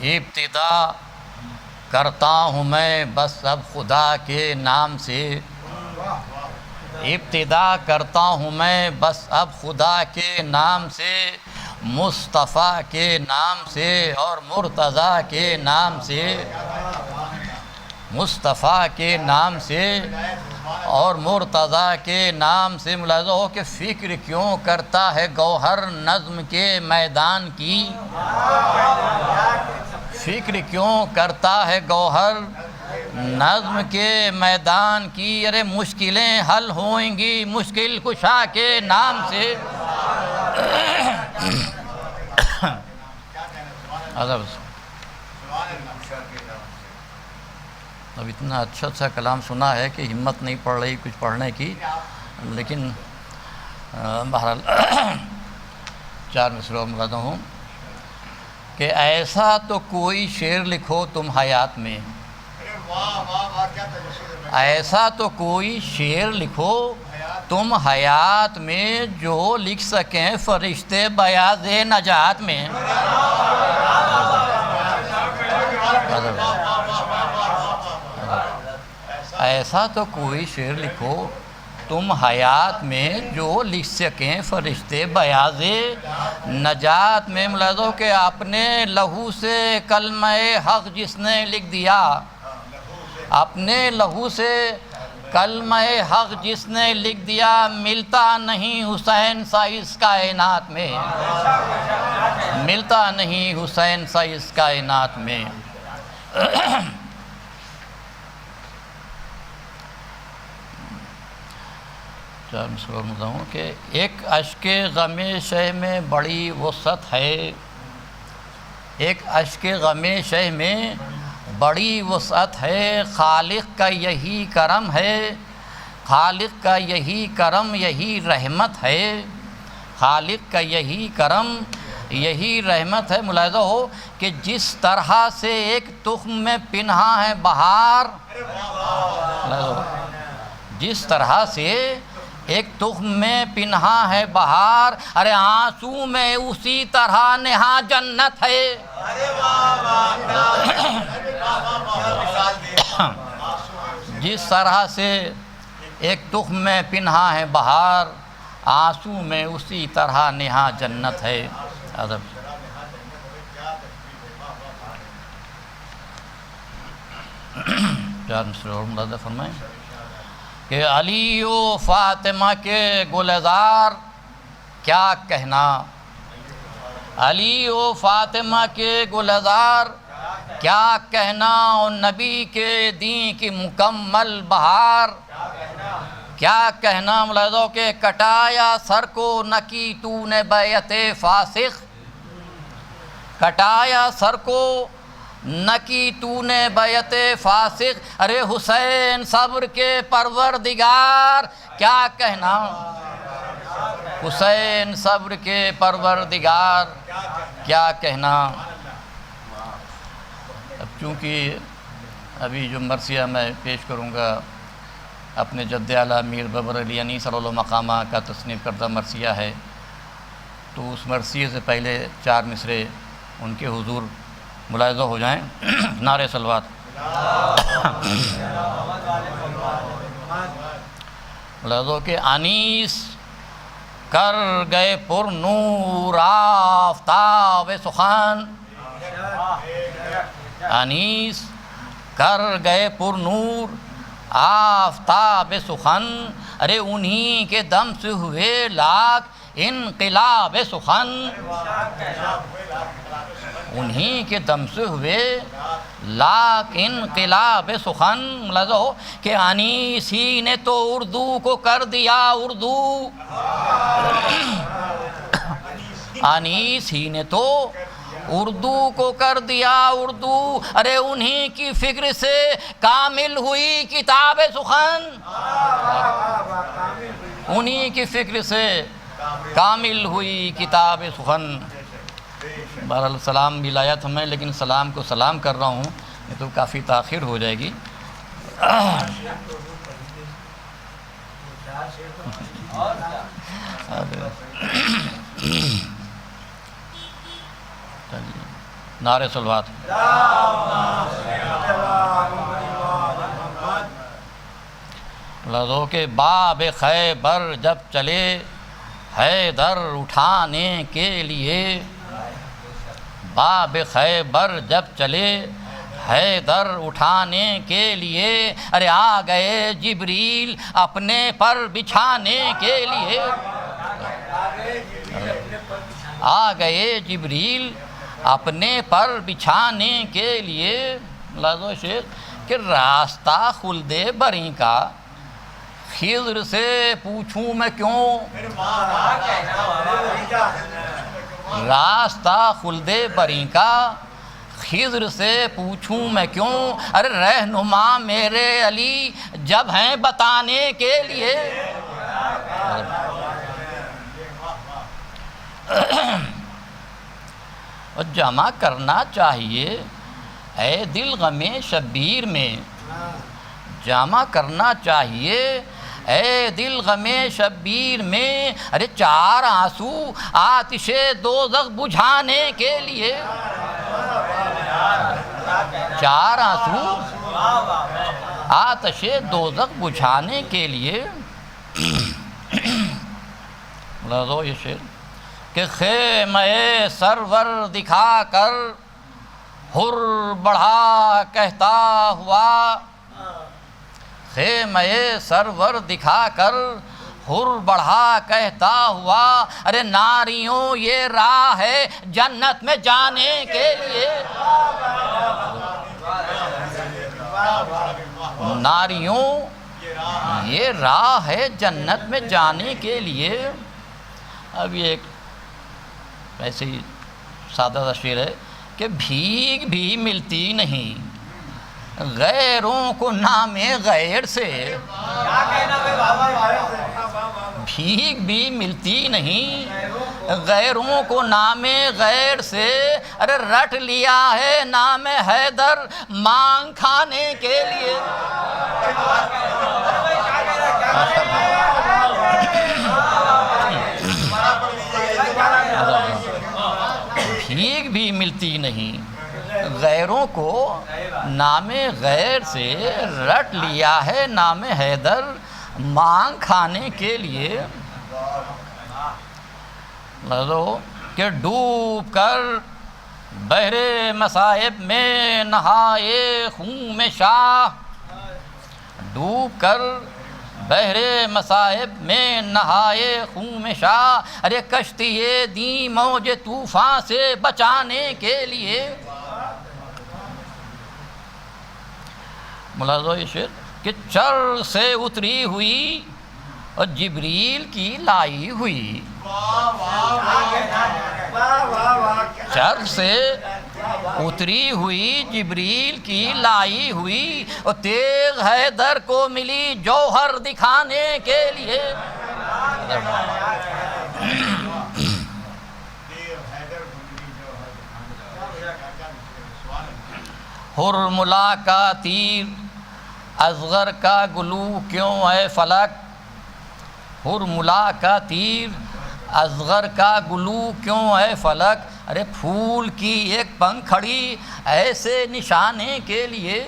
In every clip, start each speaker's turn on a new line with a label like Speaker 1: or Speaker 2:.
Speaker 1: ابتدا کرتا ہوں میں بس اب خدا کے نام سے، ابتدا کرتا ہوں میں بس اب خدا کے نام سے، مصطفیٰ کے نام سے اور مرتضیٰ کے نام سے، مصطفیٰ کے نام سے اور مرتضیٰ کے نام سے۔ ملاحظہ ہو کہ فکر کیوں کرتا ہے گوہر نظم کے میدان کی، فکر کیوں کرتا ہے گوہر نظم کے میدان کی، ارے مشکلیں حل ہوئیں گی مشکل کشا کے نام سے۔ اب اتنا اچھا کلام سنا ہے کہ ہمت نہیں پڑ رہی کچھ پڑھنے کی، لیکن بہرحال 4 مصرعوں میں بتا ہوں کہ ایسا تو کوئی شعر لکھو تم حیات میں، ایسا تو کوئی شعر لکھو تم حیات میں جو لکھ سکیں فرشتے بیاض نجات میں۔ ایسا تو کوئی شعر لکھو تم حیات میں جو لکھ سکیں فرشتے بیاض نجات میں۔ ملاحظہ کہ اپنے لہو سے کلمہ حق جس نے لکھ دیا، اپنے لہو سے کلمہ حق جس نے لکھ دیا، ملتا نہیں حسین سا اس کائنات میں، ملتا نہیں حسین سا اس کائنات میں۔ کہ ایک اشک غم شہ میں بڑی وسعت ہے، ایک اشک غم شہ میں بڑی وسعت ہے، خالق کا یہی کرم ہے، خالق کا یہی کرم یہی رحمت ہے، خالق کا یہی کرم یہی رحمت ہے۔ ملاحظہ ہو کہ جس طرح سے ایک تخم میں پنہا ہے بہار، جس طرح سے ایک تخم میں پنہا ہے بہار، ارے آنسو میں اسی طرح نہا جنت ہے۔ جس طرح سے ایک تخم میں پنہا ہے بہار، آنسو میں اسی طرح نہا جنت ہے۔ ادب چار مصرع اور ملاحظہ فرمائیں کہ علی و فاطمہ کے گلزار کیا کہنا، علی و فاطمہ کے گلزار کیا کہنا، اور نبی کے دین کی مکمل بہار کیا کہنا۔ ملاحظہ کہ کٹایا سر کو نہ کی تو نے بیعت فاسق، کٹایا سر کو نہ کی تو نے بیعت فاسق، ارے حسین صبر کے پروردگار کیا کہنا، حسین صبر کے پروردگار کیا کہنا۔ اب چونکہ ابھی جو مرثیہ میں پیش کروں گا اپنے جد اعلیٰ میر بابر علی انی صلی اللہ مقامہ کا تصنیف کردہ مرثیہ ہے، تو اس مرثیے سے پہلے 4 مصرے ان کے حضور ملاحظہ ہو جائیں۔ نعرہ صلوات۔ ملاحظہ کہ انیس کر گئے پر نور آفتاب سخن، انیس کر گئے پر نور آفتاب سخن، ارے انہی کے دم سے ہوئے لاکھ انقلاب سخن، انہی کے دم سے ہوئے لاکھ انقلاب سخن۔ ملاحظہ ہو کہ انیس ہی نے تو اردو کو کر دیا اردو، انیس ہی نے تو اردو کو کر دیا اردو، ارے انہی کی فکر سے کامل ہوئی کتاب سخن، انہی کی فکر سے کامل ہوئی کتاب سخن۔ بہرحال سلام بھی لایا تھا میں، لیکن سلام کو سلام کر رہا ہوں، یہ تو کافی تاخیر ہو جائے گی۔ نعرہ صلوات۔ لذو کے باب خیبر جب چلے حیدر اٹھانے کے لیے، باب خیبر جب چلے حیدر اٹھانے کے لیے، ارے آ گئے جبریل اپنے پر بچھانے کے لیے، آ گئے جبریل اپنے پر بچھانے کے لیے۔ لازو شیخ کہ راستہ خلد بری کا خضر سے پوچھوں میں کیوں، راستہ خلد بری کا خضر سے پوچھوں میں کیوں، ارے رہنما میرے علی جب ہیں بتانے کے لیے۔ جمع کرنا چاہیے اے دل غم شبیر میں، جمع کرنا چاہیے اے دل غم شبیر میں، ارے چار آنسو آتش دوزخ بجھانے کے لیے، چار آنسو آتش دوزخ بجھانے کے لیے۔ لازو یہ شعر کہ خیمہ سرور دکھا کر حر بڑھا کہتا ہوا، خیمہ سرور دکھا کر حر بڑھا کہتا ہوا، ارے ناریوں یہ راہ ہے جنت میں جانے کے لیے، ناریوں یہ راہ ہے جنت میں جانے کے لیے۔ اب یہ ایک ایسی سادہ سا شعر ہے کہ بھیگ بھی ملتی نہیں غیروں کو نام غیر سے، بھیگ بھی ملتی نہیں غیروں کو نام غیر سے، ارے رٹ لیا ہے نام حیدر مانگ کھانے کے لیے، بھیگ بھی ملتی نہیں غیروں کو نام غیر سے، رٹ لیا ہے نام حیدر مانگ کھانے کے لیے۔ لذو کہ ڈوب کر بحر مصائب میں نہائے خون میں شاہ، ڈوب کر بحر مصائب میں نہائے خون میں شاہ، ارے کشتی دی موج طوفان سے بچانے کے لیے۔ ملاحظہ یہ شعر کہ چر سے اتری ہوئی اور جبریل کی لائی ہوئی، چر سے اتری ہوئی جبریل کی لائی ہوئی، اور تیغ حیدر کو ملی جوہر دکھانے کے لیے۔ حرملا کا تیر اصغر کا گلو کیوں ہے فلک، حرملا کا تیر اصغر کا گلو کیوں ہے فلک، ارے پھول کی ایک پنکھڑی ایسے نشانے کے لیے۔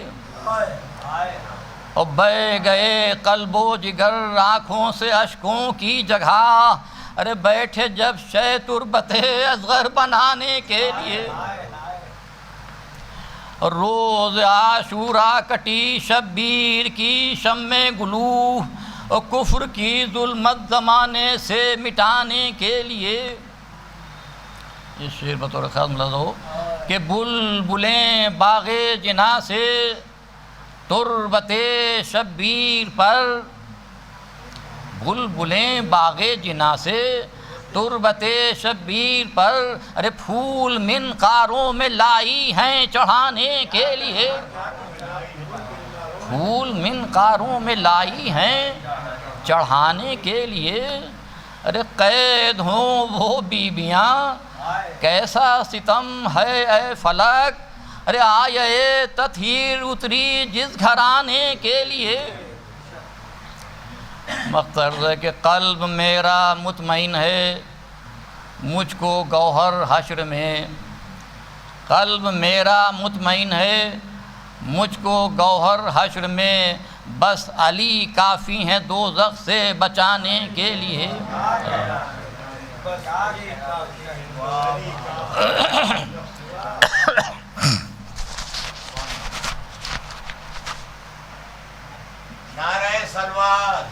Speaker 1: اور بہہ گئے قلب و جگر آنکھوں سے اشکوں کی جگہ، ارے بیٹھے جب شہ تربت اصغر بنانے کے لیے۔ روز عاشورہ کٹی شبیر کی شمع گلو، اور کفر کی ظلمت زمانے سے مٹانے کے لیے۔ یہ شعر بطور خاص ملاحظہ ہو کہ بلبلیں باغ جنا سے تربت شبیر پر، بلبلیں باغ جنا سے تربت شبیر پر، ارے پھول منقاروں میں لائی ہیں چڑھانے کے لیے، پھول منقاروں میں لائی ہیں چڑھانے کے لیے۔ ارے قید ہوں وہ بیویاں کیسا ستم ہے اے فلک، ارے آیے تطہیر اتری جس گھرانے کے لیے۔ مقصد ہے کہ قلب میرا مطمئن ہے مجھ کو گوہر حشر میں، قلب میرا مطمئن ہے، مجھ کو گوہر حشر میں بس علی کافی ہیں دوزخ سے بچانے کے لیے۔
Speaker 2: نعرہ صلوات۔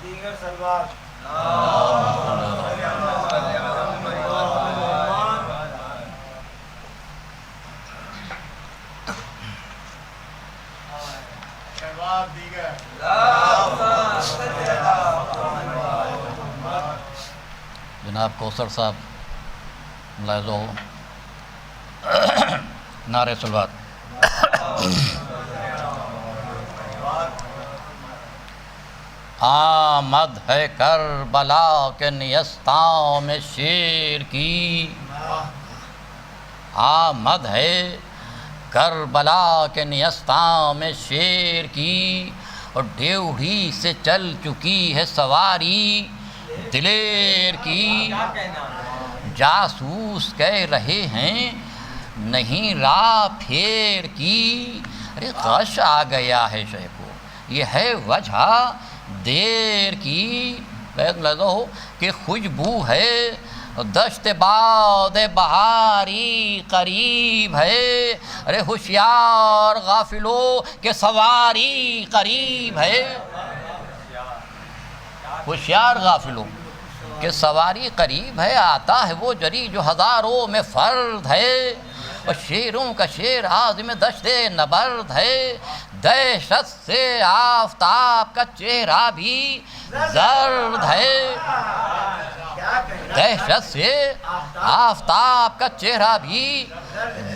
Speaker 2: دیگر صلوات۔
Speaker 1: جناب کوثر صاحب ملاحظہ ہو، نعرہ صلوات۔ آمد ہے کربلا کے نیستاں میں شیر کی، آمد ہے کربلا کے نیستاں میں شیر کی، اور ڈیوڑھی سے چل چکی ہے سواری دلیر کی۔ جاسوس کہہ رہے ہیں نہیں راہ پھیر کی، ارے غش آ گیا ہے شے کو، یہ ہے وجہ دیر کی۔ بیت ملاحظہ ہو کہ خوشبو ہے دشت باد بہاری قریب ہے، ارے ہوشیار غافلوں کہ سواری قریب ہے، ہوشیار غافلوں کہ سواری قریب ہے، آتا ہے وہ جری جو ہزاروں میں فرد ہے، اور شیروں کا شیر عازم دشت نبرد ہے، دہشت سے آفتاب کا چہرہ بھی زرد ہے، دہشت سے آفتاب کا چہرہ بھی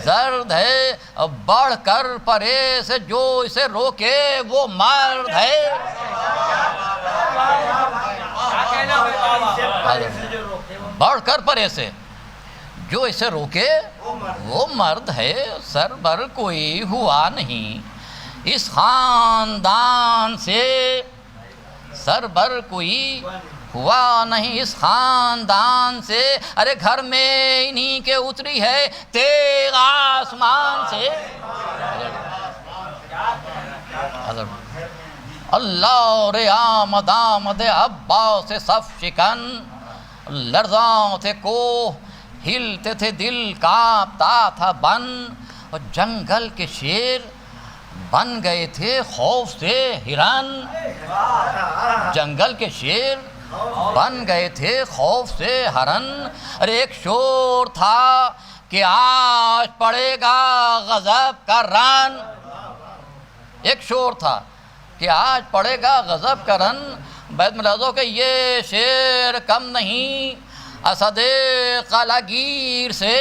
Speaker 1: زرد ہے، بڑھ کر پرے سے جو اسے روکے وہ مرد ہے۔ بڑھ کر پرے سے جو اسے روکے وہ مرد ہے، سر بر کوئی ہوا نہیں اس خاندان سے، سر بر کوئی ہوا نہیں اس خاندان سے، ارے گھر میں انہی کے اتری ہے تیغ آسمان سے۔ اللہ رے آمد آمد عباس صف شکن، لرزاں تھے کوہ ہلتے تھے دل کانپتا تھا بن، اور جنگل کے شیر بن گئے تھے خوف سے ہرن، جنگل کے شیر بن گئے تھے خوف سے ہرن، ارے ایک شور تھا کہ آج پڑے گا غضب کا رن، ایک شور تھا کہ آج پڑے گا غضب کا رن۔ بیت ملاحظہ کہ یہ شیر کم نہیں اسد قلعہ گیر سے،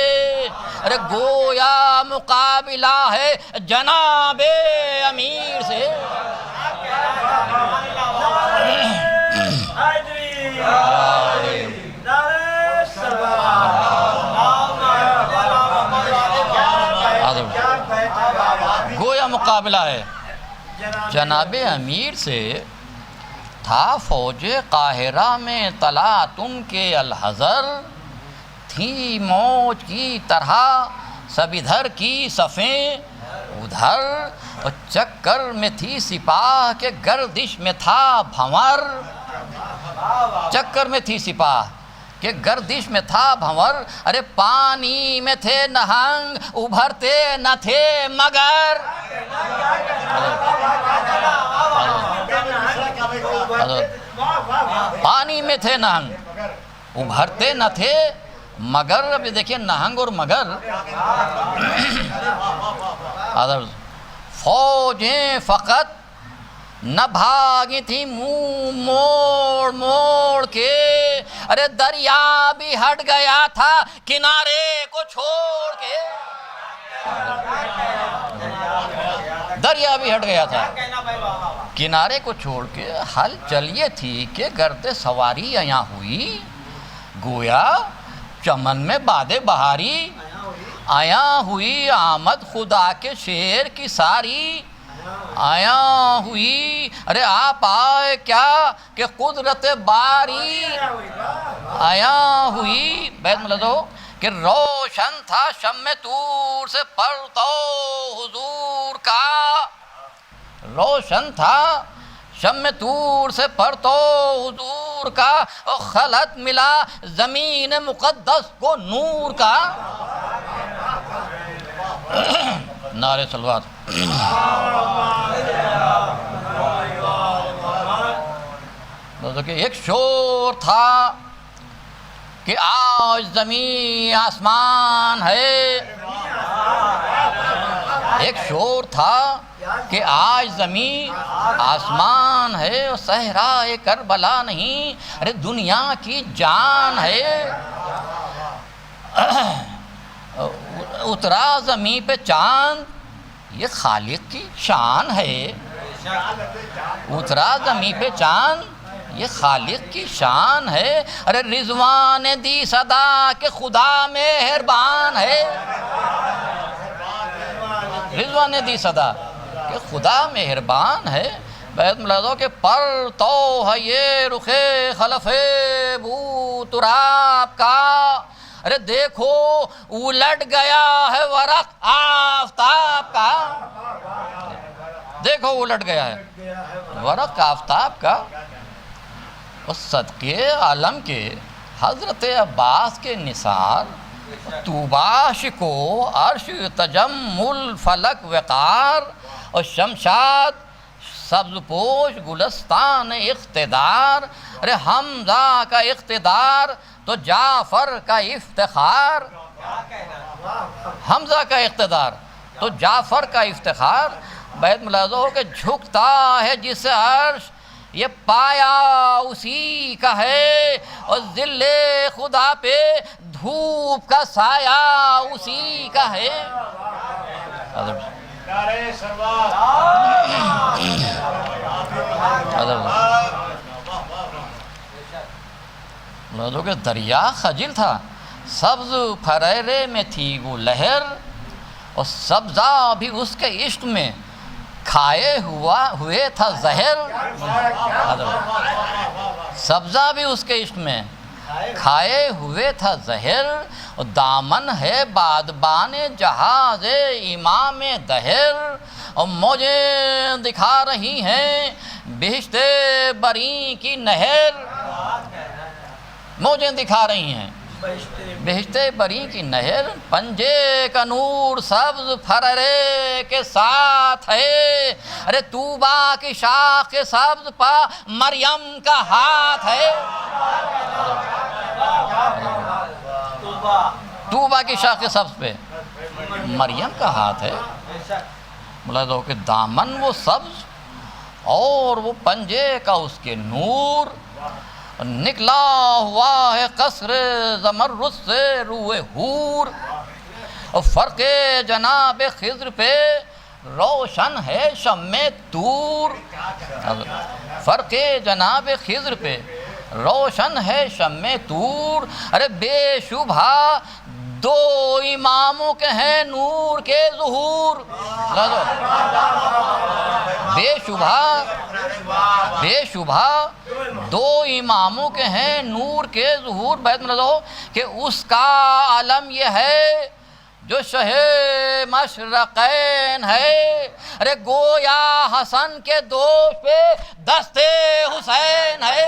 Speaker 1: ارے گویا مقابلہ ہے جناب امیر سے۔ گویا مقابلہ ہے جناب امیر سے، تھا فوج قاہرہ میں طلعت ان کے الحذر، تھی موج کی طرح سب ادھر کی صفیں ادھر، اور چکر میں تھی سپاہ کے گردش میں تھا بھنور، چکر میں تھی سپاہ کہ گردش میں تھا بھنور، ارے پانی میں تھے نہنگ ابھرتے نہ تھے مگر، پانی میں تھے نہنگ ابھرتے نہ تھے مگر۔ اب یہ دیکھیں نہنگ اور مگر، فوجیں فقط نہ بھاگی تھی منہ موڑ موڑ کے، ارے دریا بھی ہٹ گیا تھا کنارے کو چھوڑ کے، دریا بھی ہٹ گیا تھا کنارے کو چھوڑ کے، حل چلیے تھی کہ گرد سواری آیا ہوئی، گویا چمن میں باد بہاری آیا ہوئی، آمد خدا کے شیر کی ساری آیا ہوئی، ارے آپ آئے کیا کہ قدرت باری آیا ہوئی، بیت ملدو کہ روشن تھا شمع طور سے پرتو حضور کا، روشن تھا شمع طور سے پرتو حضور کا، اور خلط ملا زمین مقدس کو نور کا۔ نعرہ صلوات۔ کہ ایک شور تھا کہ آج زمین آسمان ہے، ایک شور تھا کہ آج زمین آسمان ہے، اور صحرائے کربلا نہیں، ارے دنیا کی جان ہے۔ اترا زمین پہ چاند، یہ خالق کی شان ہے، اترا زمین پہ چاند یہ خالق کی شان ہے۔ ارے رضوان نے دی صدا کہ خدا مہربان ہے، رضوان نے دی صدا کہ خدا مہربان ہے۔ بیت ملازو کہ پر تو ہے یہ رخ خلف بو تراب کا، ارے دیکھو الٹ گیا ہے ورق آفتاب کا، دیکھو الٹ گیا ہے ورق آفتاب کا۔ اس صدقے عالم کے حضرت عباس کے نثار، طوباش کو عرش تجمل فلک وقار، اور شمشاد سبز پوش گلستان اقتدار، ارے حمزہ کا اقتدار تو جعفر کا افتخار، حمزہ کا اقتدار تو جعفر کا افتخار۔ بیت ملازو کہ جھکتا ہے جس عرش یہ پایا اسی کا ہے، اور ذل خدا پہ دھوپ کا سایہ اسی کا ہے۔
Speaker 2: نعرہ سلوات۔
Speaker 1: ملازو کہ دریا خجل تھا، سبز پھریرے میں تھی وہ لہر، اور سبزہ بھی اس کے عشق میں کھائے ہوئے تھا زہر، سبزہ بھی اس کے عشق میں کھائے ہوئے تھا زہر، اور دامن ہے بادبان جہاز امام دہر، اور موجیں دکھا رہی ہیں بہشت بری کی نہر، موجیں دکھا رہی ہیں بہشت بری کی نہر، پنجے کا نور سبز پھررے کے ساتھ ہے، ارے طوبا کی شاخ کے سبز پا مریم کا ہاتھ ہے، طوبا کی شاخ کے سبز پہ مریم کا ہاتھ ہے۔ ملاحظہ کہ دامن وہ سبز اور وہ پنجے کا اس کے نور، نکلا ہوا ہے قصر زمرد سے روئے حور، اور فرق جناب خضر پہ روشن ہے شمع طور، فرق جناب خضر پہ روشن ہے شمع طور، ارے بے شبہ دو اماموں کے ہیں نور کے ظہور، بے شبہ دو اماموں کے ہیں نور کے ظہور۔ بیت میں لو کہ اس کا علم یہ ہے جو شہ مشرقین ہے، ارے گویا حسن کے دوش پہ دست حسین ہے،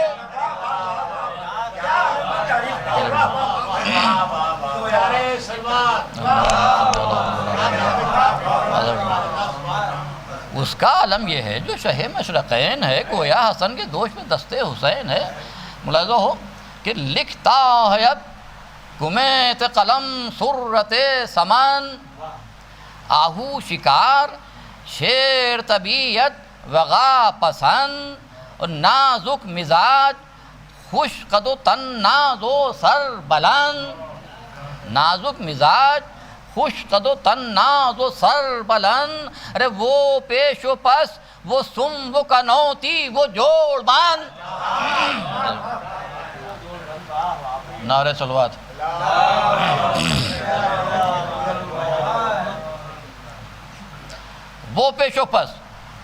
Speaker 1: اس کا علم یہ ہے جو شہ مشرقین ہے، گویا حسن کے دوش پہ دست حسین ہے۔ ملاحظہ ہو کہ لکھتا ہے اب کمیت قلم سرت سمن، آہو شکار شیر طبیعت وغا پسند، اور نازک مزاج خوش قد و تن ناز و سر بلند، نازک مزاج خوش قد و تن ناز و سر بلند، ارے وہ پیش و پس وہ سم وہ کنوتی وہ جوڑ بند، نعرہ صلوات۔ وہ پیش و پس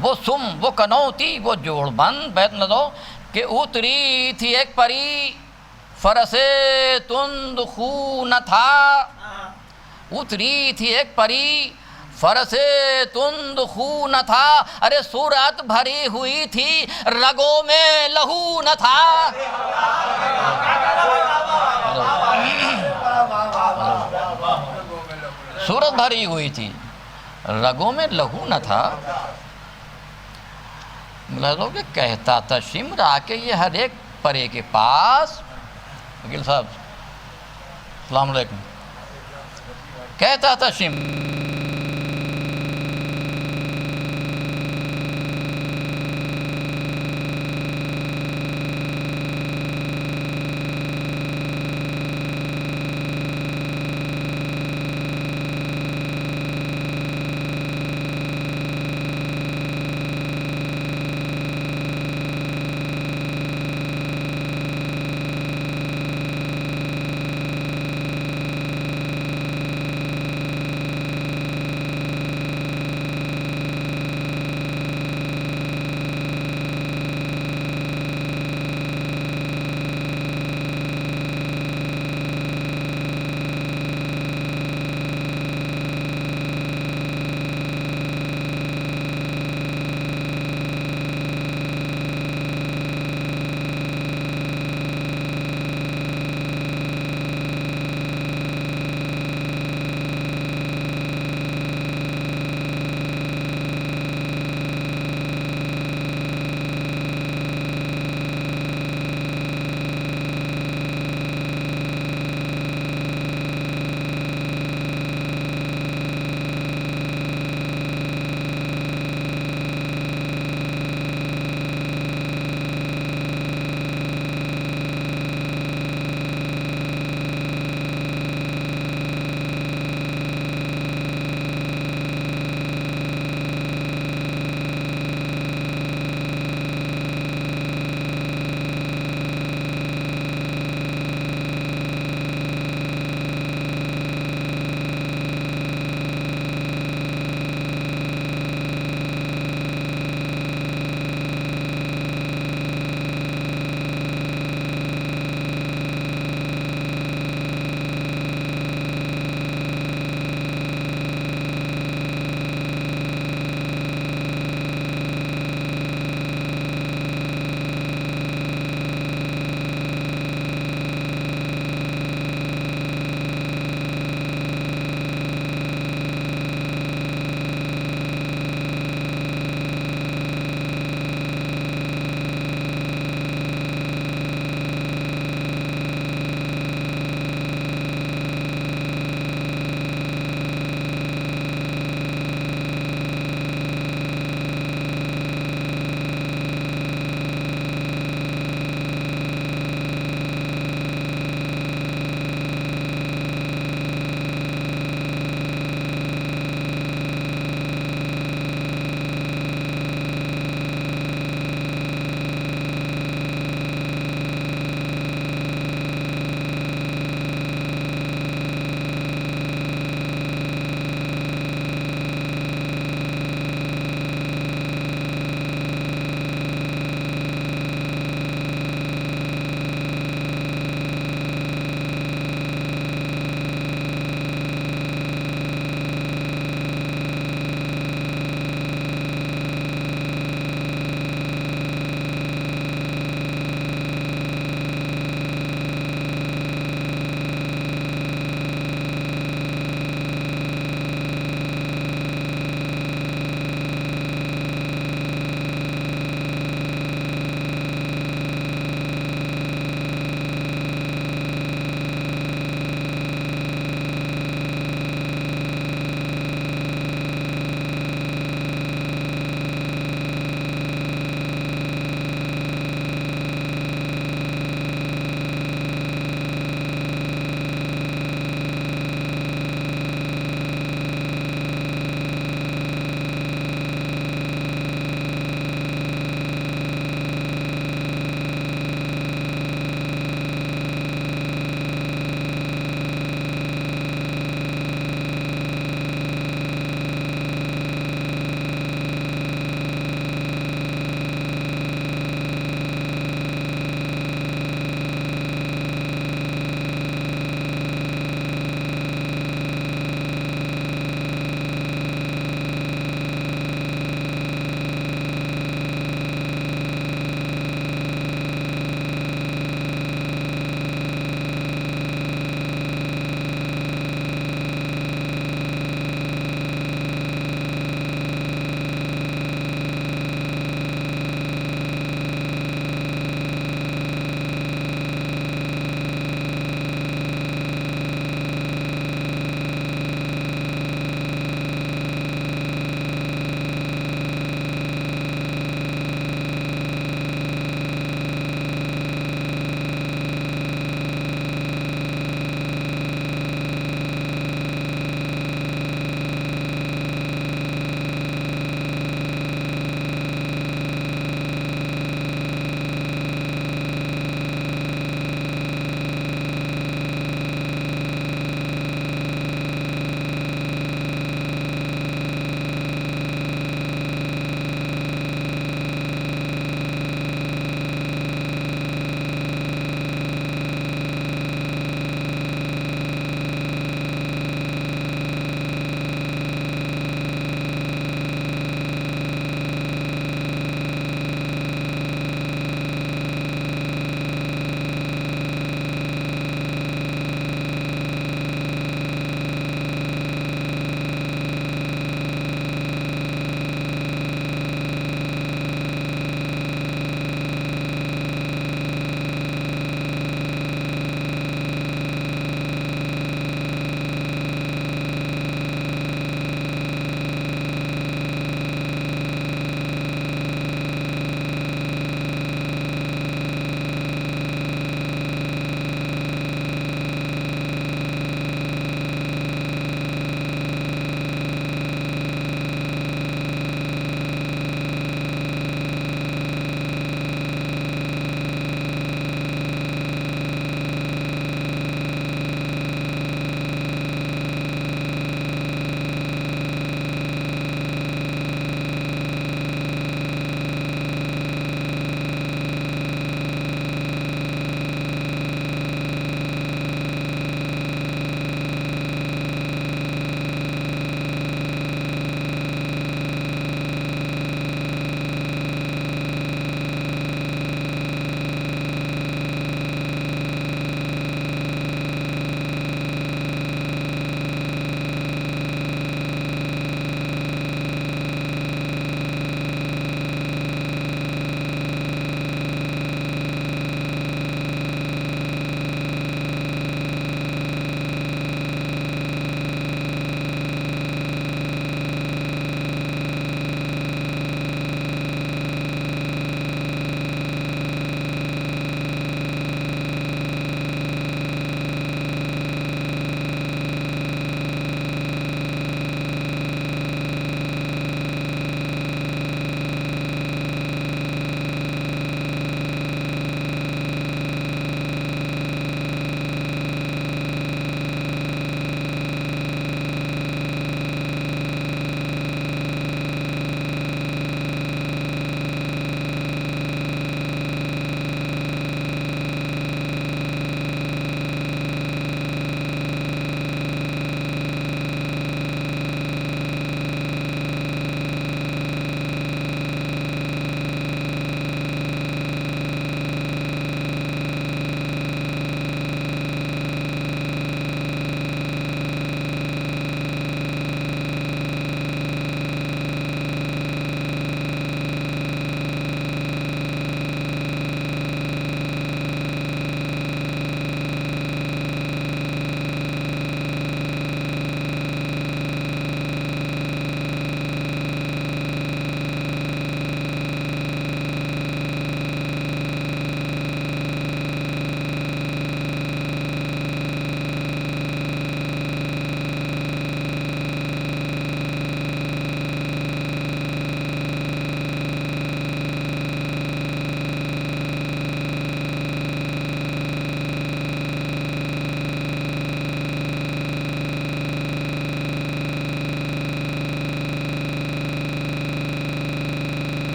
Speaker 1: وہ سم وہ کنوتی وہ جوڑ بند بیت نہ دو کہ اتری تھی ایک پری فرس تند خو نہ تھا، اتری تھی ایک پری فرس تند خو نہ تھا، ارے صورت بھری ہوئی تھی رگوں میں لہو نہ تھا۔ صورت بھری ہوئی تھی رگوں میں لہو نہ تھا، لوگ کہتا تھا شمر آ کے یہ ہر ایک پرے کے پاس، وکیل صاحب السلام علیکم، کہتا تھا شمر